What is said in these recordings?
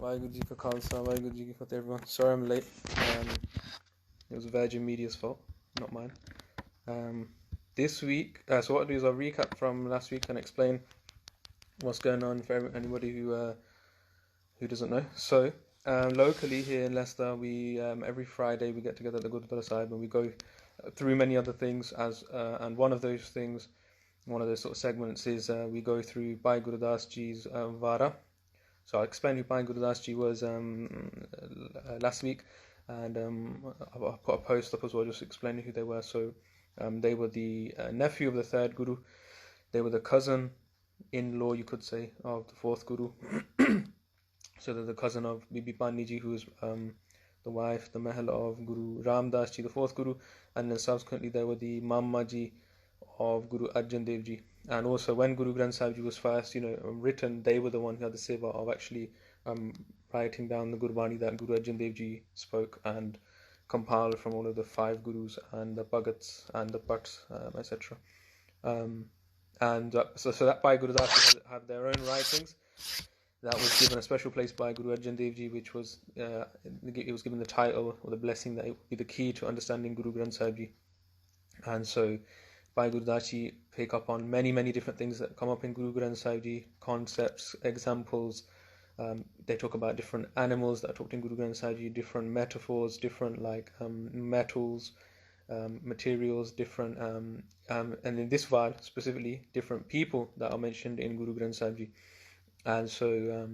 Vaheguru Ji Ka Khalsa, Vaheguru Ji Ki Fateh, everyone. Sorry I'm late. It was Virgin Media's fault, not mine. This week, so what I'll do is I'll recap from last week and explain what's going on for anybody who doesn't know. So, locally here in Leicester, we every Friday we get together at the Gurdaas Sahib and we go through many other things and one of those things, one of those sort of segments is we go through Bhai Gurdaas Jee's Vaar. So I'll explain who Bhai Gurdaas Jee was last week, and I'll put a post up as well just explaining who they were. So they were the nephew of the third Guru. They were the cousin-in-law, you could say, of the fourth Guru. So they're the cousin of Bibi Pani Ji, who was the wife, the mahal of Guru Ramdas Ji, the fourth Guru, and then subsequently they were the Mamma Ji of Guru Arjan Dev Ji. And also when Guru Granth Sahib Ji was first, written, they were the one who had the seva of actually writing down the Gurbani that Guru Arjan Dev Ji spoke and compiled from all of the five Gurus and the Bhagats and the Bhatts, etc. So that Bhai Gurdaas had their own writings. That was given a special place by Guru Arjan Dev Ji, which was it was given the title or the blessing that it would be the key to understanding Guru Granth Sahib Ji. And so Bhai Gurdaas Ji pick up on many different things that come up in Guru Granth Sahib Ji, concepts, examples. They talk about different animals that are talked in Guru Granth Sahib Ji, different metaphors, different metals, materials, different and in this Vaar specifically, different people that are mentioned in Guru Granth Sahib Ji. And so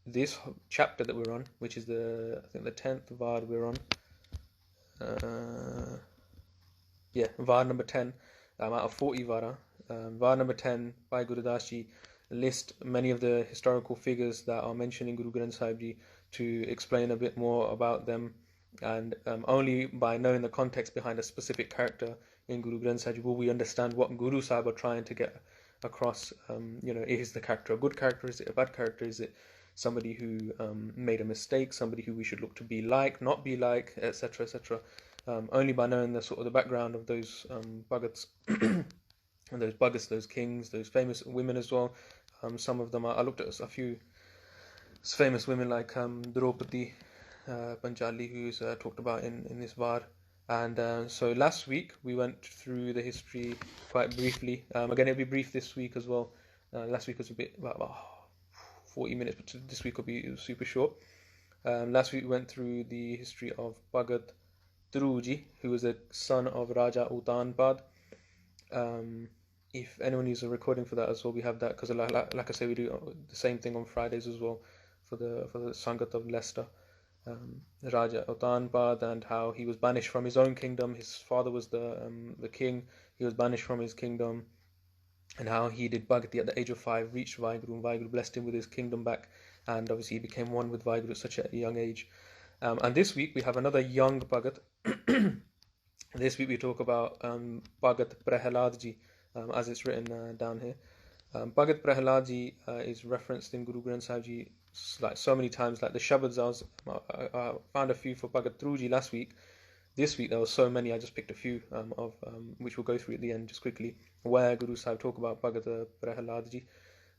this chapter that we're on, which is the 10th Vaar we're on, Vaar number 10, out of 40 Vaara. Vaar number 10 by Gurdaas Ji list many of the historical figures that are mentioned in Guru Granth Sahib Ji to explain a bit more about them, and only by knowing the context behind a specific character in Guru Granth Sahib Ji will we understand what Guru Sahib are trying to get across. Is the character a good character, is it a bad character, is it somebody who made a mistake, somebody who we should look to be like, not be like, etc. Only by knowing the sort of the background of those Bhagats and those Bhagats, those kings, those famous women as well. Some of them I looked at a few famous women like Draupadi Panchali, who's talked about in this Vaar. And so last week we went through the history quite briefly. Again, it'll be brief this week as well. Last week was a bit about 40 minutes, but this week will be super short. Last week we went through the history of Bhagat Prehlaad Jee, who was a son of Raja Utanpad. If anyone needs a recording for that as well, we have that, because like I say, we do the same thing on Fridays as well for the Sangat of Leicester. Raja Utanpad, and how he was banished from his own kingdom. His father was the king. He was banished from his kingdom, and how he did Bhagati at the age of 5, reached Vaheguru, and Vaheguru blessed him with his kingdom back, and obviously he became one with Vaheguru at such a young age. And this week we have another young Bhagat. This week we talk about Bhagat Prehlaad Jee, as it's written down here. Bhagat Prehlaad Jee is referenced in Guru Granth Sahib Ji like so many times, like the Shabads. I found a few for Bhagat Prehlaad Jee last week. This week there were so many, I just picked a few of which we'll go through at the end just quickly, where Guru Sahib talk about Bhagat Prehlaad Jee.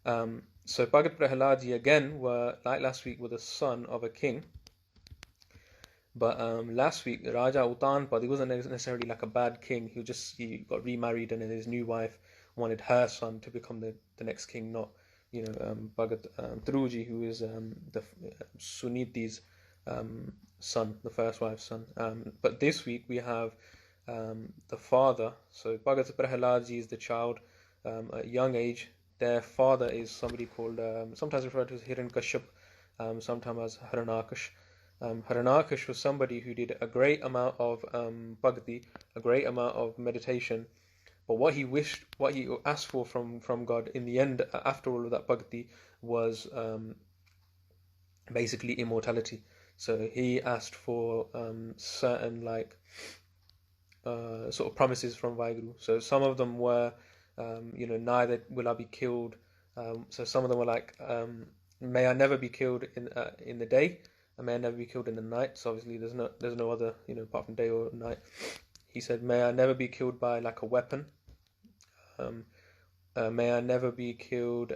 So Bhagat Prehlaad Jee again were, like last week, were the son of a king. But last week Raja Utanpad, he wasn't necessarily like a bad king. He got remarried, and then his new wife wanted her son to become the next king, not Bhagat Prehlaad Jee, who is the Suniti's son, the first wife's son. But this week we have the father. So Bhagat Prehlaad Jee is the child at a young age. Their father is somebody called, sometimes referred to as Hiranyakashyap, sometimes as Haranyakash. Haranyakash was somebody who did a great amount of bhakti, a great amount of meditation, but what he asked for from God in the end, after all of that bhakti, was basically immortality. So he asked for certain sort of promises from Vaheguru. So some of them were, neither will I be killed. So some of them were like, may I never be killed in the day, and may I never be killed in the night. So obviously there's no other, apart from day or night. He said, may I never be killed by like a weapon. May I never be killed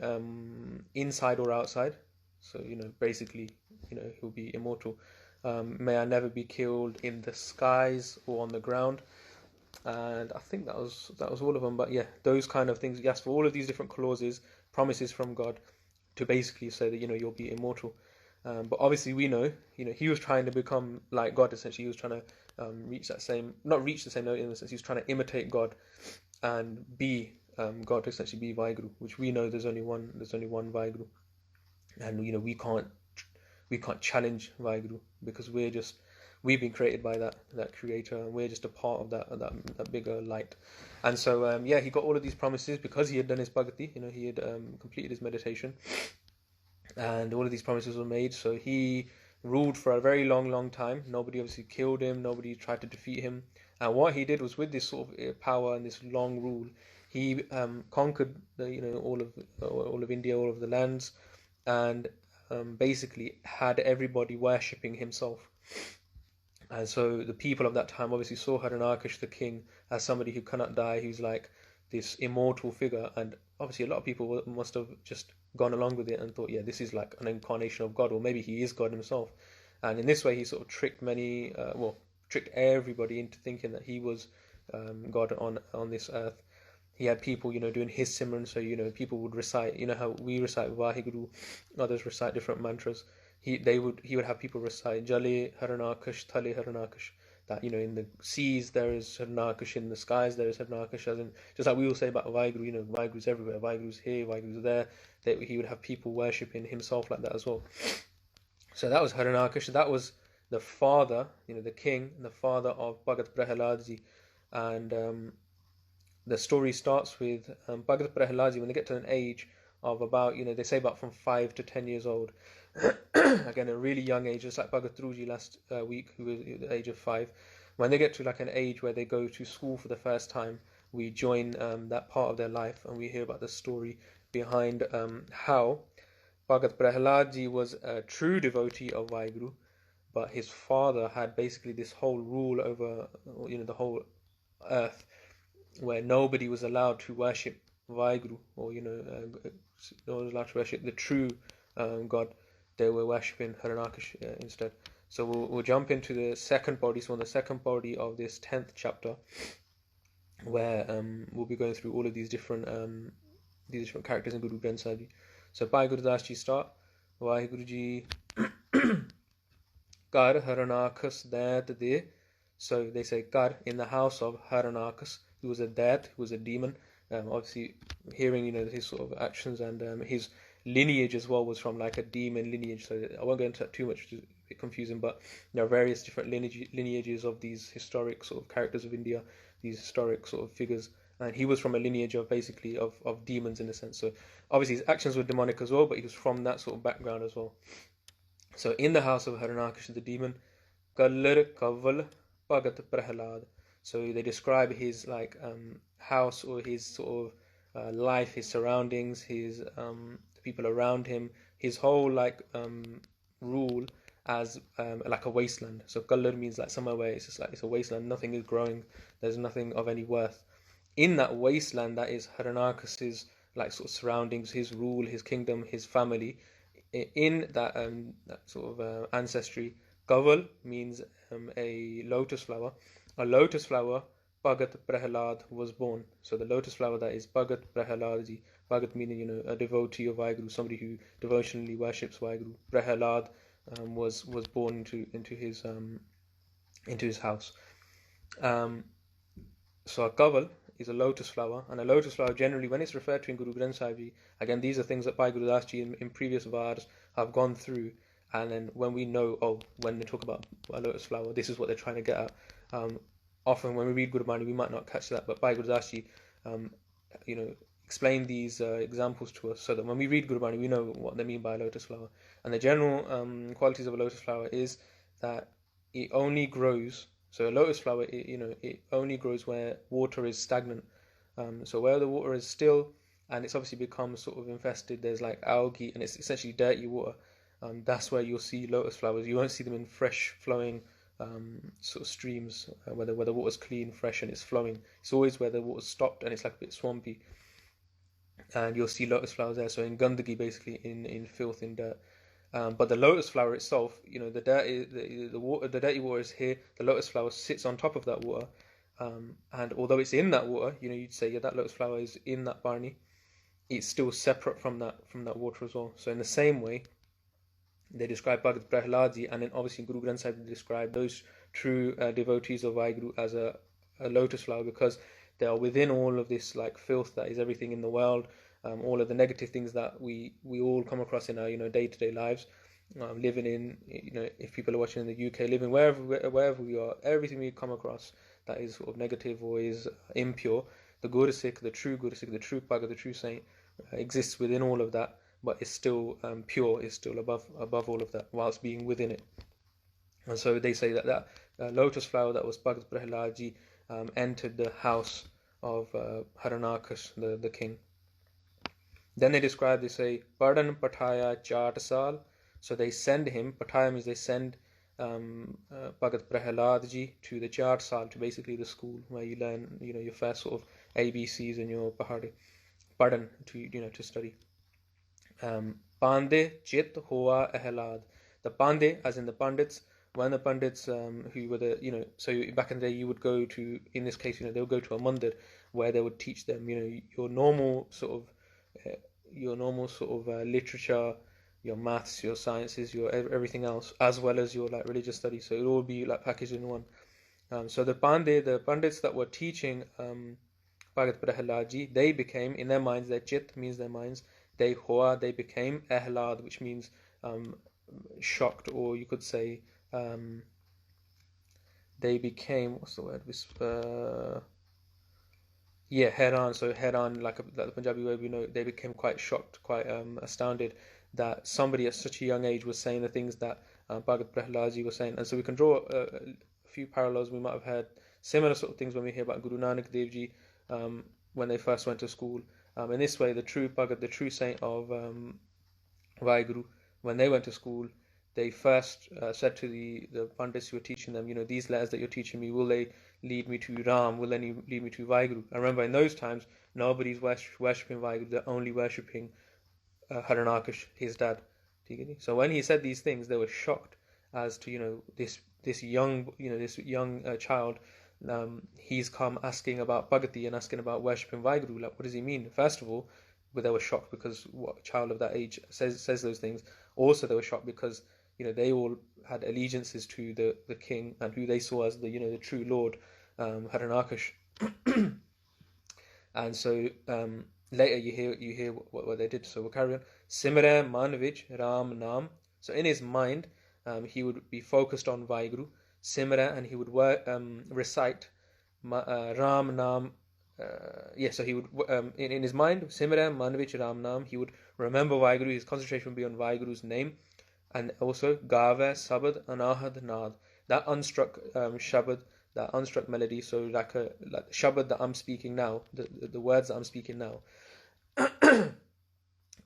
inside or outside. So, basically, he'll be immortal. May I never be killed in the skies or on the ground. And I think that was all of them. But yeah, those kind of things. He asked for all of these different clauses, promises from God, to basically say that you'll be immortal. But obviously we know, he was trying to become like God. Essentially, he was trying to reach that same, not reach the same note in the sense. He was trying to imitate God and be God, essentially be Vaheguru, which we know there's only one. There's only one Vaheguru, and we can't challenge Vaheguru because we've been created by that creator, and we're just a part of that bigger light. And so yeah, he got all of these promises because he had done his bhakti. He had completed his meditation, and all of these promises were made. So he ruled for a very long time. Nobody obviously killed him, nobody tried to defeat him. And what he did was, with this sort of power and this long rule, he conquered all of India, all of the lands, and basically had everybody worshipping himself. And so the people of that time obviously saw Haranakush, the king, as somebody who cannot die, who's like this immortal figure. And obviously a lot of people must have just gone along with it and thought, yeah, this is like an incarnation of God, or maybe he is God himself. And in this way he sort of tricked tricked everybody into thinking that he was God on this earth. He had people, doing his Simran, so people would recite, how we recite Vaheguru, others recite different mantras. He would have people recite Jale Haranakush, Thale Haranakush, that in the seas there is Haranakush, in the skies there is Haranakush, as in, just like we will say about Vaheguru, Vaheguru's everywhere, Vaheguru's here, Vaheguru's there. That he would have people worshipping himself like that as well. So that was Haranakush. That was the father, the king, the father of Bhagat Prehlaad Jee. And the story starts with Bhagat Prehlaad Jee, when they get to an age of about, they say about from 5 to 10 years old. Again, a really young age, just like Bhagat Ji last week, who was at the age of 5. When they get to like an age where they go to school for the first time, we join that part of their life, and we hear about the story behind how Bhagat Prehlaad Ji was a true devotee of Vaheguru, but his father had basically this whole rule over the whole earth, where nobody was allowed to worship Vaheguru, or no one was allowed to worship the true God. They were worshipping Haranakush instead. So we'll jump into the second body. So on the second body of this 10th chapter, where we'll be going through all of these different characters in Guru Granth Sahib. So by Gurdaas Ji start. Vaheguru Ji Kar Haranakus Daat De. So they say Kar, in the house of Haranakus, who was a Daat, who was a demon. Obviously hearing his sort of actions, and his lineage as well was from like a demon lineage. So I won't go into that too much, which is a bit confusing, but there are various different lineages of these historic sort of characters of India, these historic sort of figures, and he was from a lineage of basically of demons in a sense. So obviously his actions were demonic as well, but he was from that sort of background as well. So in the house of Haranakush the demon, Kallar Kaval Bhagat Prehlaad. So they describe his like house, or his sort of life, his surroundings, his the people around him, his whole like rule as like a wasteland. So Kallar means like somewhere where it's just like it's a wasteland, nothing is growing, there's nothing of any worth. In that wasteland, that is Haranakus's like sort of surroundings, his rule, his kingdom, his family. In that sort of ancestry, Kaval means a lotus flower. A lotus flower, Bhagat Prehlaad was born. So the lotus flower, that is Bhagat Prehlaad Ji. Bhagat meaning a devotee of Vaheguru, somebody who devotionally worships Vaheguru. Prehlaad was born into his house. So a Kaval is a lotus flower, and a lotus flower generally, when it's referred to in Guru Granth Sahib Ji, again, these are things that Bhai Gurdaas Ji in previous Vaars have gone through, and then when we know, when they talk about a lotus flower, this is what they're trying to get at. Often when we read Gurbani, we might not catch that, but Bhai Gurdaas Ji, explain these examples to us, so that when we read Gurbani, we know what they mean by a lotus flower. And the general qualities of a lotus flower is that it only grows. So a lotus flower, it only grows where water is stagnant. So where the water is still, and it's obviously become sort of infested, there's like algae, and it's essentially dirty water. That's where you'll see lotus flowers. You won't see them in fresh flowing sort of streams where the water's clean, fresh, and it's flowing. It's always where the water's stopped and it's like a bit swampy, and you'll see lotus flowers there. So in Gandagi, basically in filth, in dirt. But the lotus flower itself, the dirty water is here. The lotus flower sits on top of that water, and although it's in that water, you'd say, yeah, that lotus flower is in that barni. It's still separate from that water as well. So in the same way, they describe Bhagat Prehlaad Jee, and then obviously Guru Granth Sahib describe those true devotees of Vaheguru as a lotus flower, because they are within all of this like filth that is everything in the world, all of the negative things that we all come across in our day-to-day lives, living in, if people are watching in the UK, living wherever we are, everything we come across that is sort of negative or is impure, the Gursikh, the true Gursikh, the true Bhagat, the true saint exists within all of that, but is still pure, is still above all of that, whilst being within it. And so they say that lotus flower that was Bhagat Prehlaad Jee entered the house of Haranakush, the king. Then they describe, they say, Padan Pataya Chatasal. So they send him, Pataya means they send Bhagat Prehlaad Jee to the Chatasal, to basically the school where you learn, your first sort of ABCs and your Pahari. Padan, to study. Pande Chit Hoa Ahlad. The Pande, as in the Pandits, when the Pandits who were the, so back in the day you would go to, in this case, they would go to a mandir where they would teach them, your normal sort of literature, your maths, your sciences, your everything else, as well as your like religious studies. So it will all be like packaged in one. So the Pandits that were teaching Bhagat Prehlaad Jee, they became, in their minds, their chit means their minds, they became ahlad, which means shocked, or you could say they became, what's the word? Heran. So heran, like the Punjabi word we know, they became quite shocked, quite astounded that somebody at such a young age was saying the things that Bhagat Prehlaad Jee was saying. And so we can draw a few parallels. We might have heard similar sort of things when we hear about Guru Nanak Dev Ji when they first went to school. In this way, the true Bhagat, the true saint of Vaheguru, when they went to school, they first said to the Pandits who were teaching them, these letters that you're teaching me, will they lead me to Ram? Will they lead me to Vaheguru? I remember in those times, nobody's worshipping Vaheguru, they're only worshipping Haranakush, his dad. Do you get it? So when he said these things, they were shocked as to, this young child. He's come asking about Bhagati and asking about worshipping Vaheguru. Like, what does he mean? First of all, but they were shocked because what child of that age says those things. Also, they were shocked because they all had allegiances to the king and who they saw as the true Lord, Haranakush. And so later you hear what they did. So we'll carry on. Simre Manvich Ram Nam. So in his mind, he would be focused on Vaheguru. Simra, and he would recite Ram Nam. So he would, in his mind, Simra Manvich Ram Nam, he would remember Vaheguru, his concentration would be on Vaheguru's name, and also Gave Sabad Anahad Nad, that unstruck Shabad, that unstruck melody, so like Shabad that I'm speaking now, the words that I'm speaking now.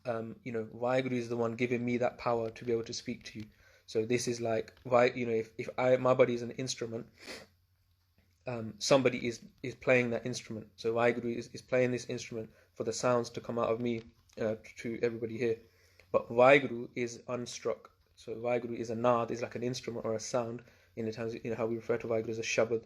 Vaheguru is the one giving me that power to be able to speak to you. So this is like, if my body is an instrument, somebody is playing that instrument. So Vaheguru is playing this instrument for the sounds to come out of me to everybody here. But Vaheguru is unstruck. So Vaheguru is a nad, is like an instrument or a sound, in the terms of, how we refer to Vaheguru as a shabad,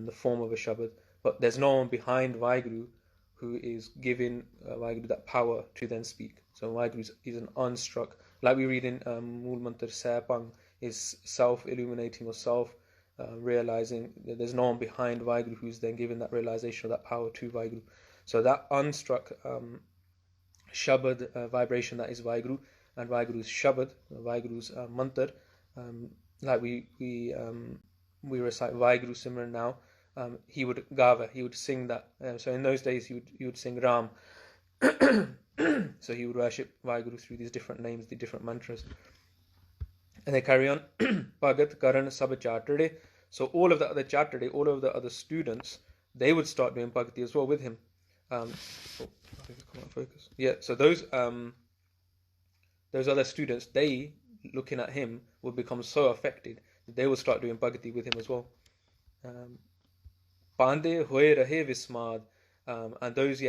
the form of a shabad. But there's no one behind Vaheguru who is giving Vaheguru that power to then speak. So Vaheguru is an unstruck. Like we read in Mool Mantar Sapang, is self-illuminating or self-realizing. There's no one behind Vaheguru who's then given that realization of that power to Vaheguru. So that unstruck Shabad vibration, that is Vaheguru, and Vaheguru's Shabad, Vaheguru's Mantar, like we recite Vaheguru Simran now, he would gava, he would sing that. So in those days he would sing Ram. So he would worship Vaheguru through these different names, the different mantras. And they carry on. Bhagat Karan Sab Chatade. So all of the other Chatade, all of the other students, they would start doing Bhagati as well with him. I think it's come out of focus. Yeah, so those other students, they, looking at him, would become so affected that they would start doing Bhagati with him as well. Pande hoye rahe vismad. And those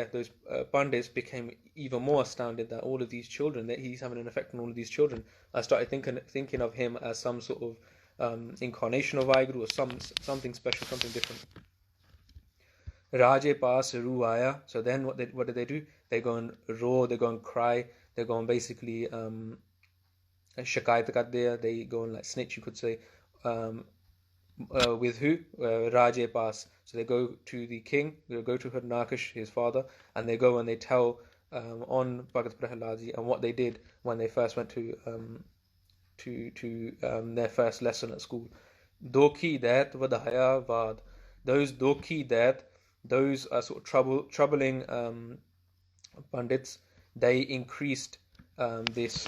Pandits became even more astounded that all of these children, that he's having an effect on all of these children. I started thinking of him as some sort of incarnation of Vaheguru, or something special, something different. Raje paas ru aaya. So then what did they do? They go and roar, they go and cry, they go and basically shikayat kar diya, they go and like snitch, you could say. With who? Raje paas. So they go to the king, they go to Harnakish, his father, and they go and they tell on Bhagat Prehlaad Jee and what they did when they first went to their first lesson at school. Dokhi dat vadhaya vad. Those dokhi dat, those sort of troubling Pandits, they increased this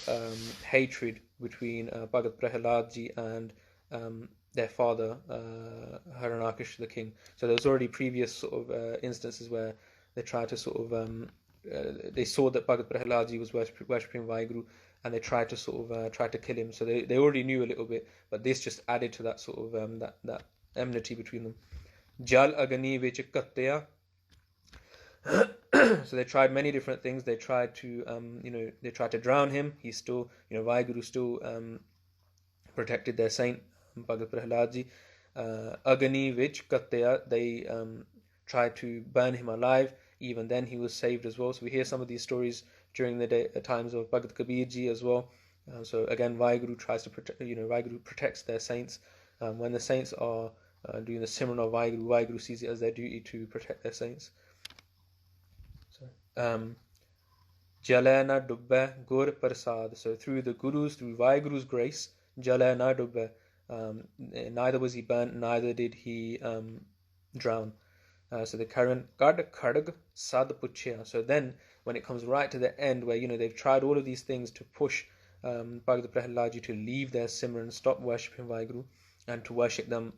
hatred between Bhagat Prehlaad Jee and their father, Harnakish, the king. So there was already previous sort of instances where they tried to sort of they saw that Bhagat Prehlaad Jee was worshipping Vaheguru, and they tried to sort of try to kill him. So they already knew a little bit, but this just added to that sort of that enmity between them. Jal agani vich katteya. So they tried many different things. They tried to they tried to drown him. He's still, Vaheguru still protected their saint Bhagat Prehlaad Jee. Agani vich katteya. They tried to burn him alive. Even then he was saved as well. So we hear some of these stories during the times of Bhagat Kabir Ji as well. So again, Vaheguru tries to protect, Vaheguru protects their saints. When the saints are doing the Simran of Vaheguru, Vaheguru sees it as their duty to protect their saints. Jala na dubbe gur prasad. So through the Gurus, through Vaheguru's grace, Jala na dubbe, neither was he burnt, neither did he drown. So the current Gad Kharg Sad Puchya. So then when it comes right to the end, where they've tried all of these things to push Bhagat Prehlaad Jee to leave their Simran, stop worshipping Vaheguru, and to worship them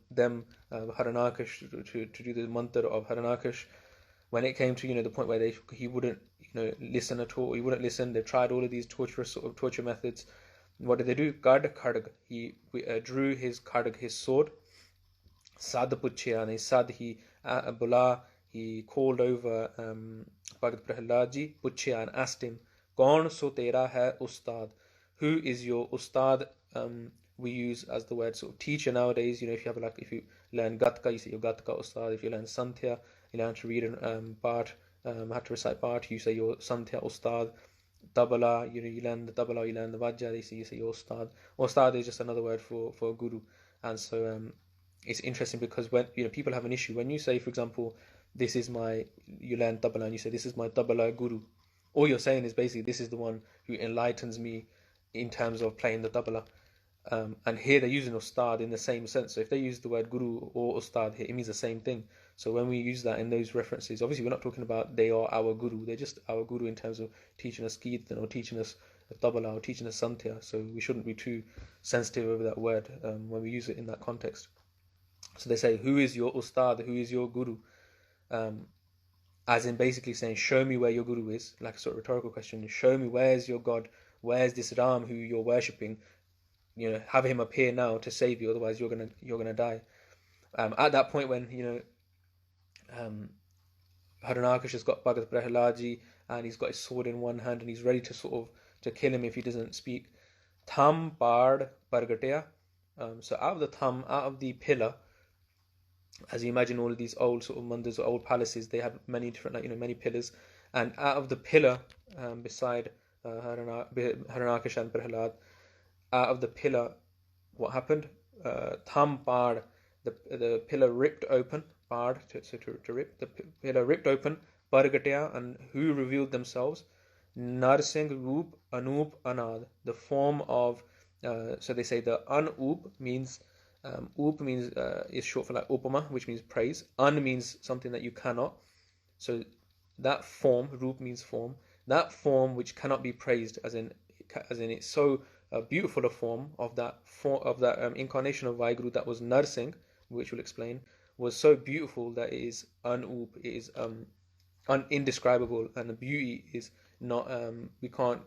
Harnakish, to do the mantra of Harnakish. When it came to the point where he wouldn't listen at all, he wouldn't listen. They tried all of these torture methods. What did they do? Gad Kharg. He drew his Kharg, his sword. Sad Puchya, and he Bula, he called over Bhagat Prehlaad Jee, Puchya, and asked him, Kaun so tera hai ustad? Who is your ustad? We use as the word sort of teacher nowadays. If you learn Gatka, you say your Gatka ustad. If you learn Santhya, you learn to read Part, how to recite Part, you say your Santhya ustad. Tabala, you learn the Tabala, you learn the Vajja, you say your ustad. Ustad is just another word for guru. And so it's interesting because when people have an issue, when you say, for example, you learn Tabala and you say this is my Tabala guru, all you're saying is basically this is the one who enlightens me in terms of playing the Tabala. And here they're using ustad in the same sense. So if they use the word guru or ustad here, it means the same thing. So when we use that in those references, obviously we're not talking about they are our guru. They're just our guru in terms of teaching us Kirtan or teaching us Tabala or teaching us Santhya. So we shouldn't be too sensitive over that word when we use it in that context. So they say, who is your ustad? Who is your guru? As in basically saying, show me where your guru is, like a sort of rhetorical question. Show me, where's your God? Where's this Ram who you're worshipping? Have him appear now to save you, otherwise you're gonna die. At that point when Harnakish has got Bhagat Prehlaad Jee and he's got his sword in one hand and he's ready to kill him if he doesn't speak. Tham Pard Pargatya. So out of the pillar, as you imagine all of these old sort of mandirs or old palaces, they have many different many pillars, and out of the pillar beside Harnakish and Prehlaad, out of the pillar, what happened? Tham Pard, the pillar ripped open. Pard, to rip. The pillar ripped open. Pargatya, and who revealed themselves? Narsingh Roop Anup Anad, the form of. So they say the Anup means. Up means is short for like upama, which means praise. An means something that you cannot. So that form, Roop means form. That form which cannot be praised, as in it's so beautiful a form of that incarnation of Vaheguru that was Narsingh, which we'll explain, was so beautiful that it is Anup, it is indescribable, and the beauty is not we can't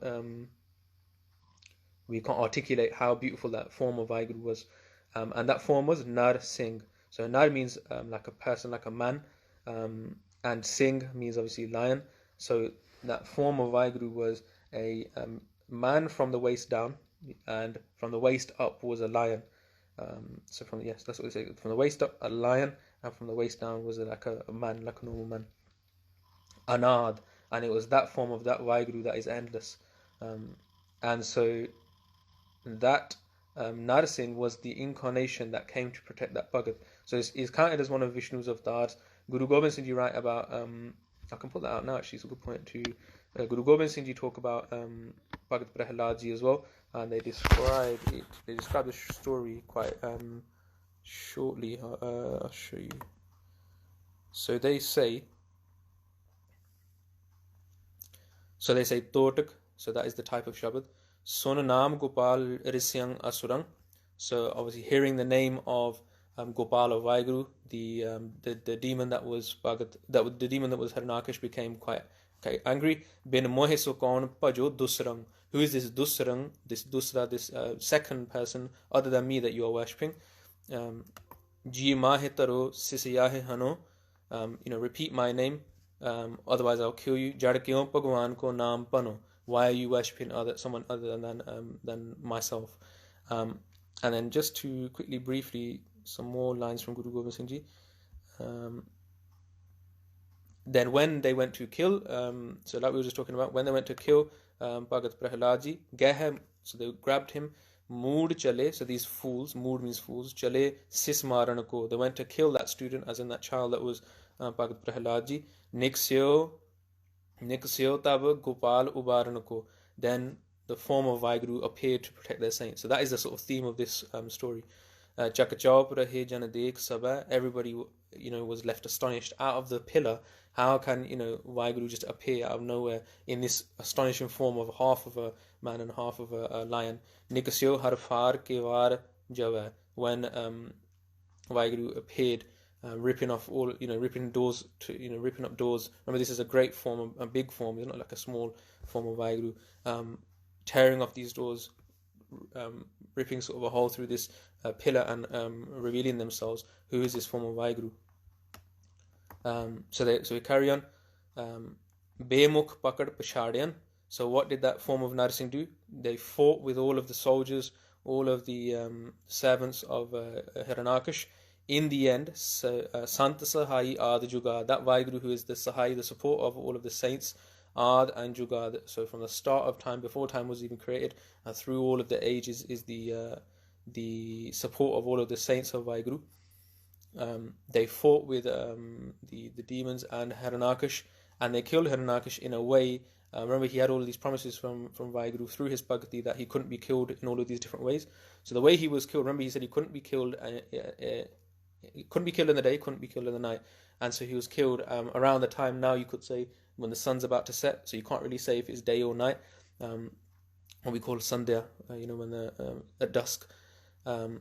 articulate how beautiful that form of Vaheguru was. And that form was Nar Singh. So Nar means like a person, like a man. and Singh means obviously lion. So that form of Vaheguru was a man from the waist down, and from the waist up was a lion. So from, yes, that's what they say. From the waist up, a lion, and from the waist down was like a man, like a normal man. Anad, and it was that form of that Vaheguru that is endless. And so that Narsingh was the incarnation that came to protect that Bhagat. So it's counted as one of Vishnu's avatars. Guru Gobind Singh Ji write about, I can put that out now actually, it's a good point to, Guru Gobind Singh Ji talk about Bhagat Prehlaad Jee as well, and they describe the story quite shortly. I'll show you. So they say Totak, so that is the type of Shabad. Sonanam Gopal Risyang Asurang. So obviously hearing the name of Gopal of Vaheguru, the demon that was Bhagat, the demon that was Harnakish became quite angry. Bin Mohe Sokon Pajo Dusrang. Who is this Dusrang, this Dusra, this second person other than me that you are worshipping? Ji Mahe Taro Sisiyahe Hano. Repeat my name, otherwise I'll kill you. Jadakyon Bhagwan ko naam pano. Why are you worshipping someone other than myself? And then just to briefly, some more lines from Guru Gobind Singh Ji. Then when they went to kill, so like we were just talking about, when they went to kill Bhagat Prehlaad Jee, Gehem, so they grabbed him. Mood chale, so these fools, mood means fools, chale sis maran ko, they went to kill that student, as in that child that was Bhagat Prehlaad Jee. Niksyo tab Gopal ubaran ko, then the form of Vaheguru appeared to protect their saints. So that is the sort of theme of this story. Chakachaup rahe jan dekh sabha, everybody was left astonished. Out of the pillar, how can Vaheguru just appear out of nowhere in this astonishing form of half of a man and half of a lion? Nikasyo har far ke var java, when Vaheguru appeared, ripping off all, ripping doors to, ripping up doors. Remember, this is a great form, a big form. It's not like a small form of Vaheguru. Tearing off these doors, ripping sort of a hole through this pillar and revealing themselves. Who is this form of Vaheguru? So we carry on. Bemukh pakad pashadyan. So what did that form of Narsingh do? They fought with all of the soldiers, all of the servants of Hiranyakash. In the end, Sant Sahai Ad Jugad, that Vaheguru who is the Sahai, the support of all of the saints, Ad and Jugad. So from the start of time, before time was even created, and through all of the ages is the support of all of the saints of Vaheguru. They fought with the demons and Hiranyakash, and they killed Hiranyakash in a way. Remember, he had all of these promises from Vaheguru through his bhakti that he couldn't be killed in all of these different ways. So the way he was killed, remember, he said he couldn't be killed. He couldn't be killed in the day, couldn't be killed in the night, and so he was killed around the time, now you could say, when the sun's about to set. So you can't really say if it's day or night. What we call Sandhya, when at dusk. And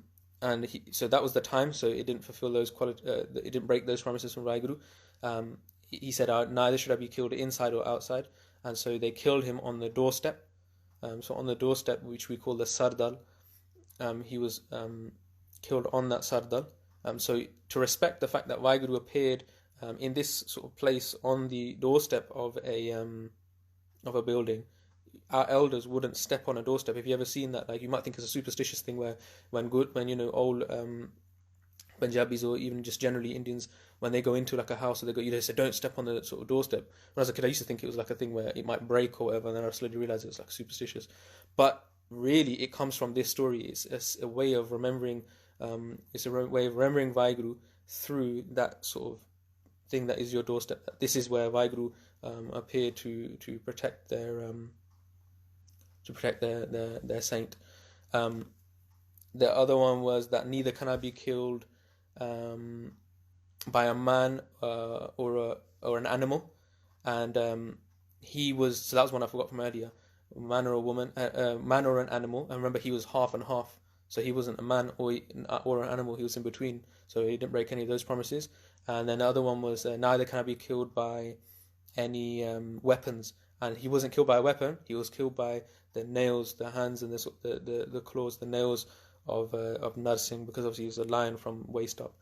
so that was the time. So it didn't fulfill those it didn't break those promises from Vaheguru. He said, neither should I be killed inside or outside. And so they killed him on the doorstep. So on the doorstep, which we call the Sardal, he was killed on that Sardal. So to respect the fact that Vaheguru appeared in this sort of place on the doorstep of a building, our elders wouldn't step on a doorstep. If you ever seen that, like, you might think it's a superstitious thing where when old Punjabis or even just generally Indians, when they go into like a house, or they say don't step on the sort of doorstep. When I was a kid, I used to think it was like a thing where it might break or whatever, and then I slowly realized it was like superstitious. But really, it comes from this story. It's a way of remembering. It's a way of remembering Vaheguru through that sort of thing that is your doorstep. This is where Vaheguru appeared to protect their saint. The other one was that neither can I be killed by a man or an animal, and he was, so that was one I forgot from earlier. Man or a woman, man or an animal, and remember he was half and half, so he wasn't a man or an animal, he was in between, so he didn't break any of those promises. And then the other one was neither can I be killed by any weapons, and he wasn't killed by a weapon, he was killed by the nails, the hands, and the claws, the nails of Narsingh, because obviously he was a lion from waist up.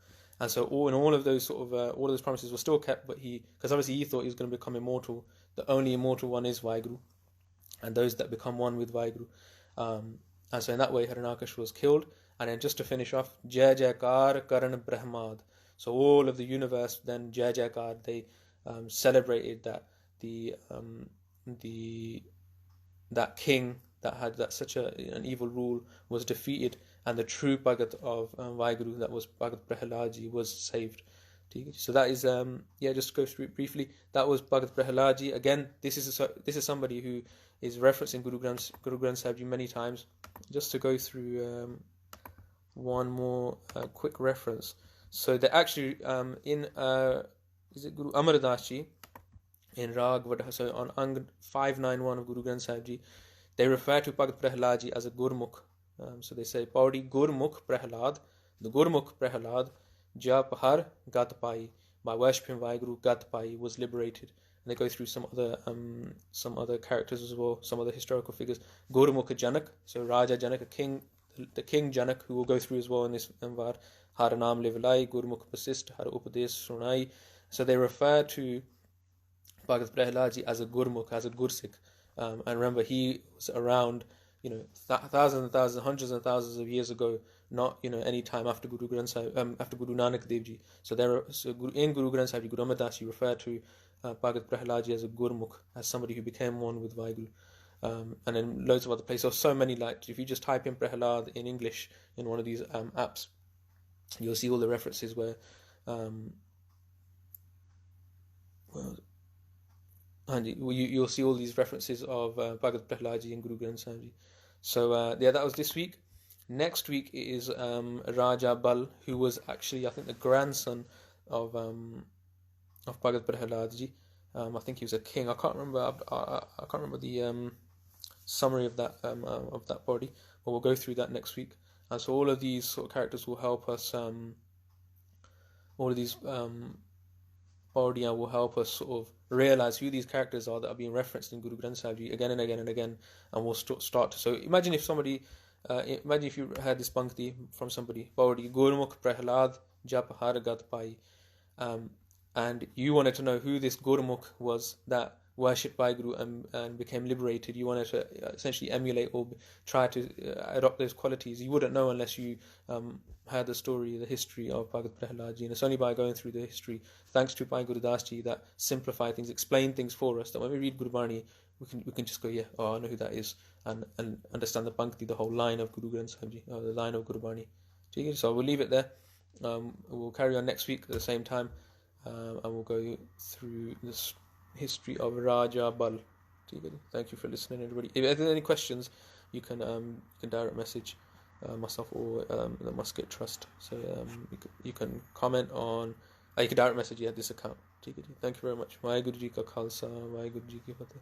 And so all of those all of those promises were still kept, but because obviously he thought he was going to become immortal. The only immortal one is Vaheguru, and those that become one with Vaheguru. And so in that way, Harunakash was killed. And then just to finish off, Jai Jaikar Karan Brahmad. So all of the universe then Jai Jaikar, they celebrated that that king that had such an evil rule was defeated, and the true Bhagat of Vaheguru, that was Bhagat Prehlaad Jee, was saved. So that is just to go through it briefly. That was Bhagat Prehlaad Jee. Again, this is somebody who is referencing Guru Granth Sahib Ji many times. Just to go through one more quick reference. So they actually in is it Guru Amar Das Ji in Rag Vadha, so on Ang 591 of Guru Granth Sahib Ji, they refer to Bhagat Prehlaad Ji as a Gurmukh. So they say Pauri Gurmukh Prehlaad, the Gurmukh Prehlaad Jap Har Gat Pai, by worshipping Vaheguru Gat Pai, was liberated. And they go through some other characters as well, some other historical figures. Gurmukh Janak, so Raja Janak, the king Janak, who will go through as well in this Vaar. Har Naam Livalai, Gurmukh Pasist, Har Upadesh Sunai. So they refer to Bhagat Prehlaad Ji as a Gurmukh, as a Gursikh. And remember, he was around, thousands and thousands, hundreds and thousands of years ago, not any time after Guru Granth Sahib, after Guru Nanak Dev Ji. So in Guru Granth Sahib Ji, Guru Amar Das Ji referred to Bhagat Prehlaad Ji as a Gurmukh, as somebody who became one with Vaheguru. And then loads of other places. So many, like if you just type in Prehlaad in English in one of these apps, you'll see all the references where you'll see all these references of Bhagat Prehlaad Ji and Guru Granth Sahib Ji. So that was this week. Next week is Raja Bal, who was actually, I think, the grandson of Bhagat Prehlaad Ji. I think he was a king. I can't remember. I can't remember the summary of that body, but we'll go through that next week. And so all of these sort of characters will help us. All of these body will help us sort of realize who these characters are that are being referenced in Guru Granth Sahib Ji again and again and again, and we'll start. So imagine if you had this pankti from somebody, Pauri Gurmukh Prehlaad Jap Har Gat Pai, and you wanted to know who this Gurmukh was that worshipped Vaheguru and became liberated. You wanted to essentially emulate or try to adopt those qualities. You wouldn't know unless you had the story, the history of Bhagat Prehlaad Ji. And it's only by going through the history, thanks to Bhai Gurdaas Ji, that simplify things, explain things for us, that when we read Gurbani, we can just go, yeah, I know who that is, and understand the pankti, the whole line of Guru Granth Sahib Ji, or the line of Gurbani. So we'll leave it there. We'll carry on next week at the same time, and we'll go through this history of Raja Bal. Thank you for listening, everybody. If there are any questions, you can direct message myself or the Muscat Trust. So you can comment on. You can direct message this account. Thank you very much. Vaheguru Ji Ka Khalsa, Vaheguru Ji Ki Fateh.